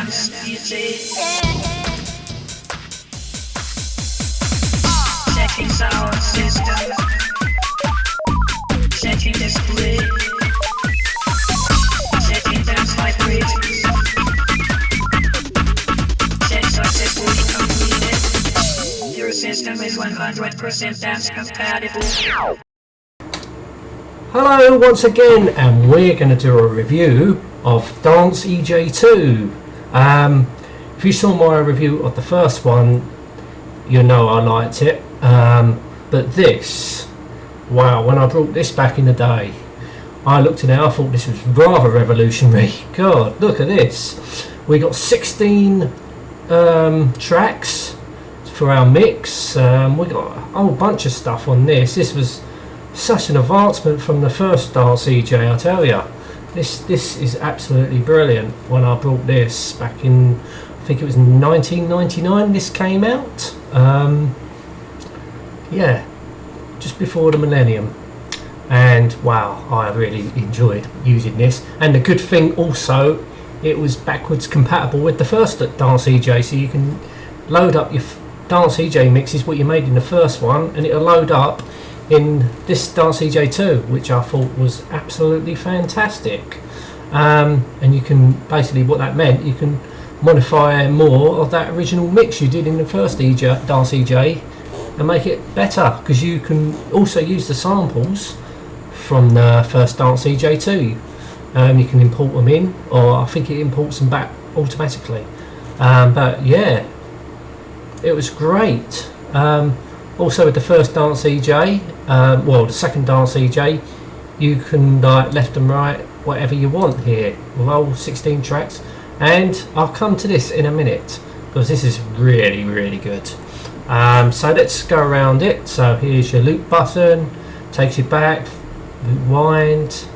dance, eJay. Setting sound system. Setting display. Setting dance vibrations. Set successfully completed. Your system is 100% dance compatible. Hello once again, and we're going to do a review of Dance eJay 2. If you saw my review of the first one, you know I liked it. But this, wow, when I brought this back in the day, I looked at it, I thought this was rather revolutionary. God, look at this. We got 16 tracks for our mix. We got a whole bunch of stuff on this. This was such an advancement from the first Dance eJay, I tell you. This is absolutely brilliant. When I brought this back in, I think it was 1999 this came out. Yeah, just before the millennium. And wow, I really enjoyed using this. And the good thing also, it was backwards compatible with the first Dance eJay, so you can load up your Dance eJay mixes, what you made in the first one, and it'll load up in this Dance eJay 2, which I thought was absolutely fantastic. And you can basically, what that meant, you can modify more of that original mix you did in the first Dance eJay and make it better, because you can also use the samples from the first Dance eJay 2. You can import them in, or I think it imports them back automatically. But yeah, it was great. Also with the first Dance eJay, the second Dance eJay, you can like left and right, whatever you want here, with all 16 tracks. And I'll come to this in a minute, because this is really, really good. So let's go around it. So here's your loop button, takes you back, rewind,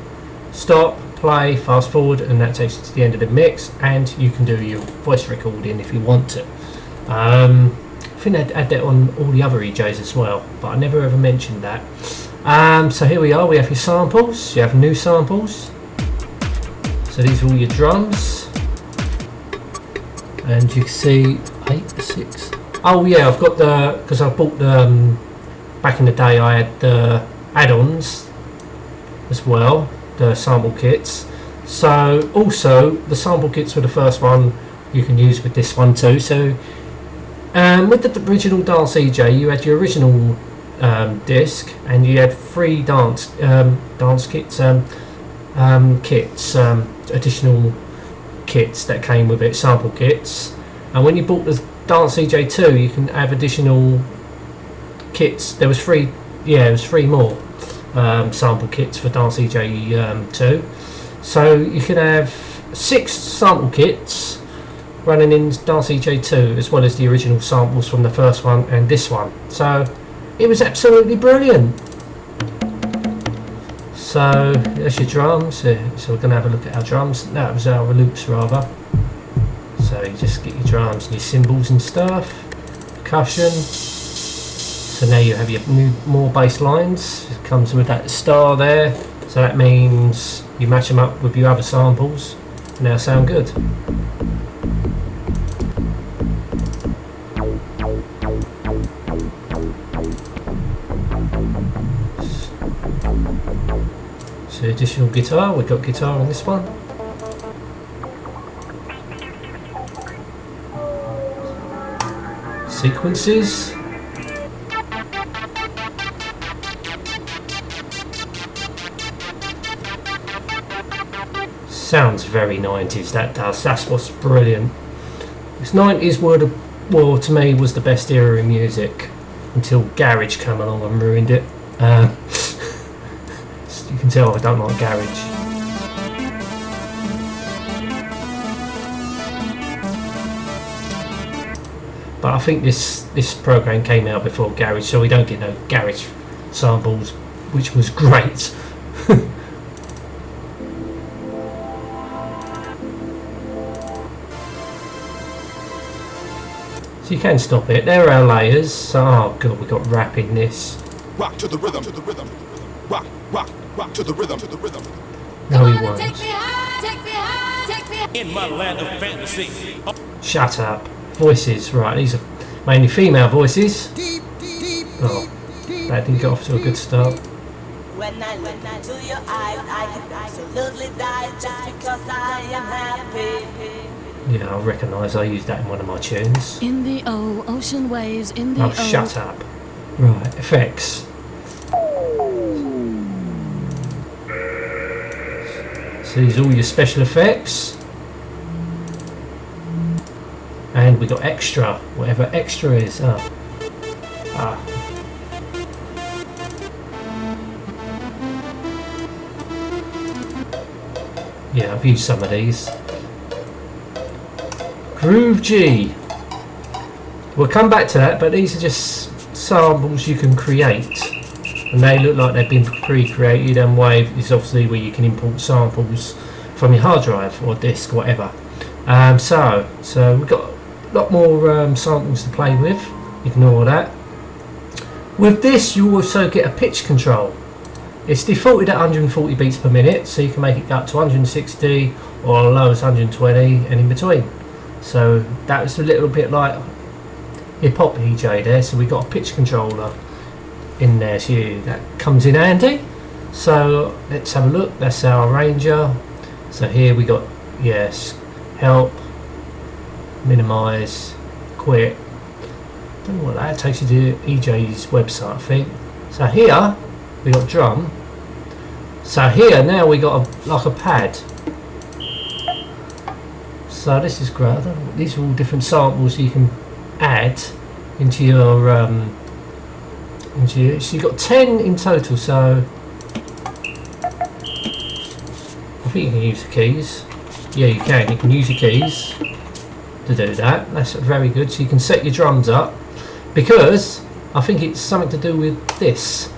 stop, play, fast forward, and that takes you to the end of the mix. And you can do your voice recording if you want to. I think they'd add that on all the other eJays as well, but I never ever mentioned that. So here we are, we have your samples, you have new samples. So these are all your drums. And you can see 8, 6. Oh yeah, I've got the, because I bought the, back in the day I had the add-ons as well, the sample kits. So also the sample kits for the first one you can use with this one too. So with the original Dance eJay, you had your original disc, and you had 3 dance kits, additional kits that came with it, sample kits. And when you bought the Dance eJay 2, you can have additional kits. There was 3 more sample kits for Dance eJay 2. So you can have 6 sample kits running in Dance eJay 2, as well as the original samples from the first one and this one. So it was absolutely brilliant. So there's your drums. So we're going to have a look at our drums. That was our loops rather. So you just get your drums and your cymbals and stuff, percussion. So now you have your more bass lines. It comes with that star there. So that means you match them up with your other samples and they'll sound good. So additional guitar, we've got guitar on this one. Sequences. Sounds very 90s, that does. That's what's brilliant. This 90s well, to me was the best era in music until Garage came along and ruined it. You can tell I don't like Garage. But I think this program came out before Garage, so we don't get no Garage samples, which was great. So you can stop it. There are our layers. Oh god, we got rap in this. Rock to the rhythm, to the rhythm. Rock, rock, rock to the rhythm, to the rhythm. No, he won't. Take me high, take me high, take In my land of fantasy. Shut up. Voices, right, these are mainly female voices. Oh, that didn't get off to a good start. When I look into your eyes, I can absolutely die just because I am happy. Yeah, I recognise I used that in one of my tunes. In the ocean waves, in the Oh, shut up. Right, effects. So these are all your special effects. And we got extra, whatever extra is. Yeah, I've used some of these. Groove G. We'll come back to that, but these are just samples you can create. And they look like they've been pre-created, and Wave is obviously where you can import samples from your hard drive or disk, whatever. So we've got a lot more samples to play with. Ignore that. With this, you also get a pitch control. It's defaulted at 140 beats per minute, so you can make it go up to 160 or as low as 120 and in between. So that's a little bit like hip hop eJay there. So we've got a pitch controller in there, so that comes in handy. So let's have a look. That's our arranger. So here we got, yes, help, minimize, quit. Don't know what that takes you to eJay's website, I think. So here we got drum. So here now we got like a pad. So this is great. These are all different samples you can add into your so you've got 10 in total. So I think you can use the keys. Yeah, you can use your keys to do that. That's very good. So you can set your drums up, because I think it's something to do with this.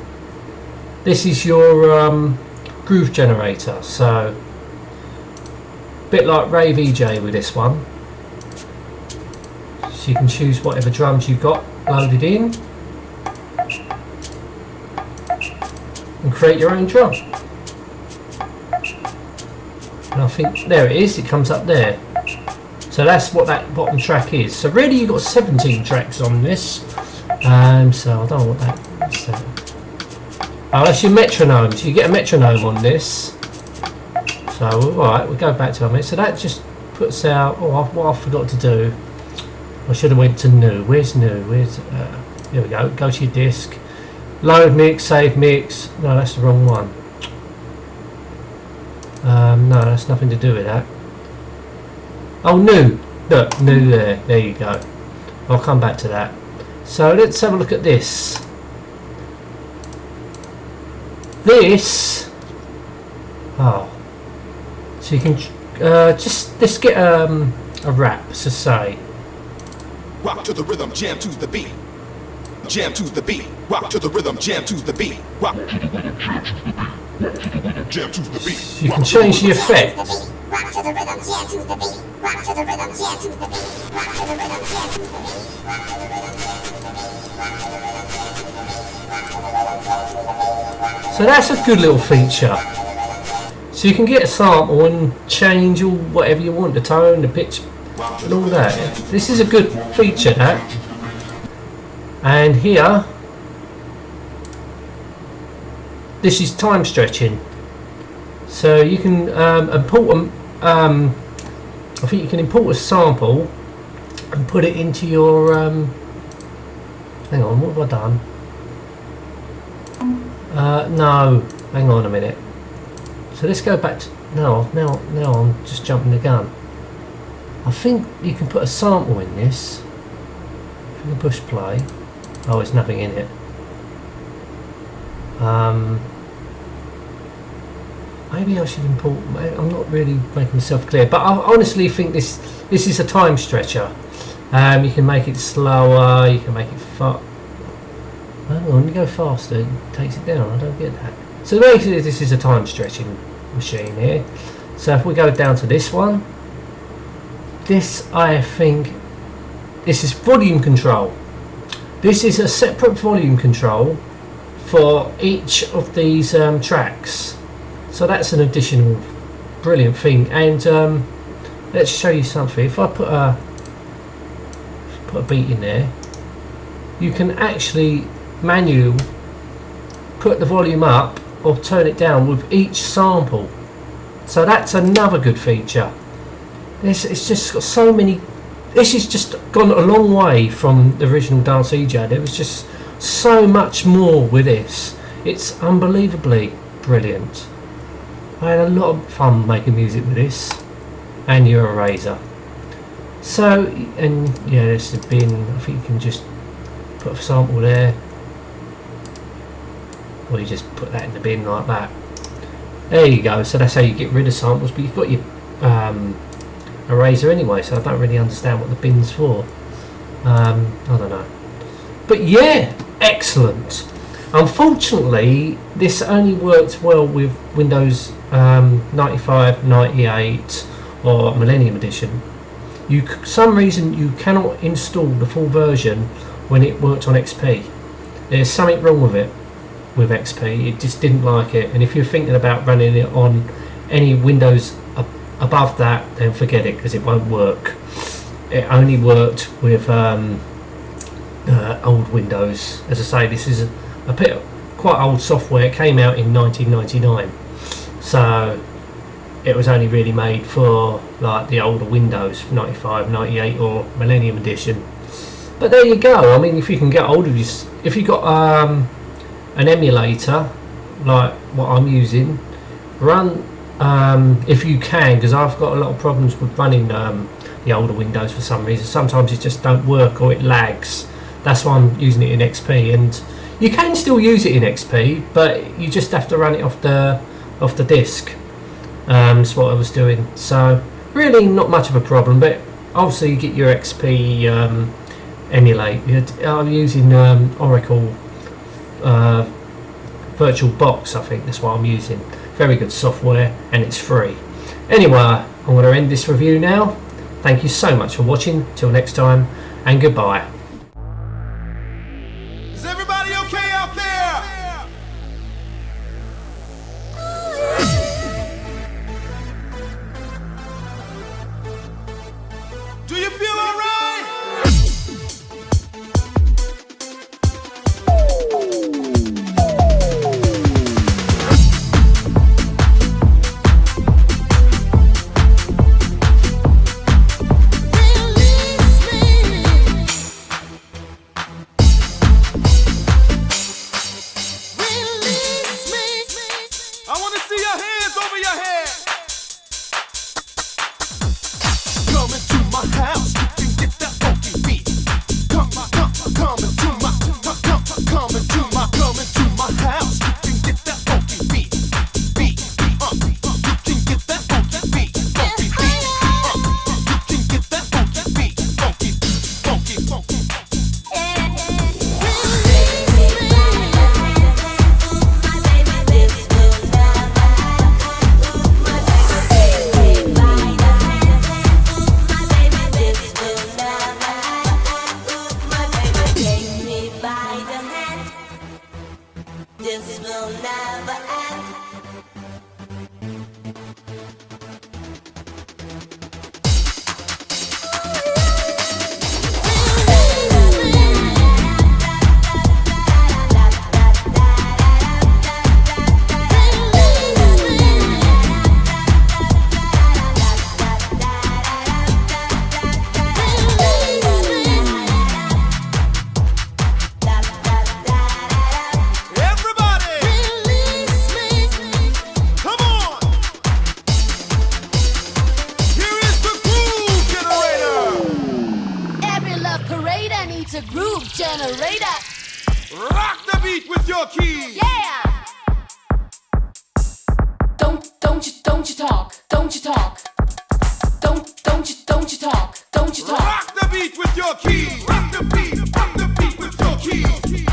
This is your groove generator. So a bit like Rave eJay with this one. So you can choose whatever drums you've got loaded in and create your own drum. And I think there it is, it comes up there. So that's what that bottom track is. So really you've got 17 tracks on this. So I don't know what that is. Oh, that's your metronome. So you get a metronome on this. So alright, we'll go back to it. So that just puts out, what I forgot to do. I should have went to new. Where's new? Where's there we go. Go to your disk. Load mix, save mix. No, that's the wrong one. No, that's nothing to do with that. Oh, new. Look, new there. There you go. I'll come back to that. So let's have a look at this. This. Oh. So you can let's get a rap. So say. Rock to the rhythm, jam to the beat. Jam to the beat. Rock to the rhythm, jam to the beat. Rock to the rhythm, jam to the beat. So you can change the effects. Rock to the rhythm, jam to the beat. Rock to the rhythm, jam to the beat. Rock to the rhythm, jam to the beat. Rock to the rhythm, jam to the beat. So that's a good little feature. So you can get a sample and change all whatever you want, the tone, the pitch, and all that. This is a good feature, that. And here, this is time stretching. So you can import I think you can import a sample and put it into your hang on, what have I done? No, hang on a minute. So let's go back to now I'm just jumping the gun. I think you can put a sample in this. If you can push play. Oh, there's nothing in it. Maybe I should import. I'm not really making myself clear, but I honestly think this is a time stretcher. You can make it slower. You can make it fast. Hang on, you go faster. It takes it down. I don't get that. So basically, this is a time stretching machine here. So if we go down to this one, this I think this is volume control. This is a separate volume control for each of these tracks. So that's an additional brilliant thing. And let's show you something. If I put a beat in there, you can actually manual put the volume up or turn it down with each sample. So that's another good feature. It's just got so many. This has just gone a long way from the original Dance eJay. There was just so much more with this. It's unbelievably brilliant. I had a lot of fun making music with this and your eraser. So, and yeah, there's the bin. I think you can just put a sample there, or you just put that in the bin like that. There you go. So that's how you get rid of samples, but you've got your eraser anyway, so I don't really understand what the bin's for. I don't know, but yeah, excellent. Unfortunately, this only worked well with Windows 95, 98 or Millennium Edition. Some reason you cannot install the full version when it worked on XP. There's something wrong with it, with XP. It just didn't like it, and if you're thinking about running it on any Windows above that, then forget it, because it won't work. It only worked with old Windows. As I say, this is a bit quite old software. It came out in 1999, so it was only really made for like the older Windows 95, 98 or Millennium Edition. But there you go. I mean, if you can get hold of this, if you got an emulator like what I'm using, run if you can, because I've got a lot of problems with running the older Windows for some reason. Sometimes it just don't work or it lags. That's why I'm using it in XP, and you can still use it in XP, but you just have to run it off the disk. That's what I was doing. So really not much of a problem, but obviously you get your XP emulate. I'm using Oracle VirtualBox, I think that's what I'm using. Very good software, and it's free. Anyway, I'm going to end this review now. Thank you so much for watching. Till next time, and goodbye. Is everybody okay out there? Do you feel all right? I want to see your hands over your head. Come into my house, you can get that funky beat. Come into my house, you can get that funky beat. You can get that funky beat. Funky beat. You can get that funky beat. Funky. This will never end. It's a groove generator. Rock the beat with your keys. Yeah. Don't you talk. Don't you talk. Don't you talk. Don't you talk. Rock the beat with your keys. Rock the beat with your keys.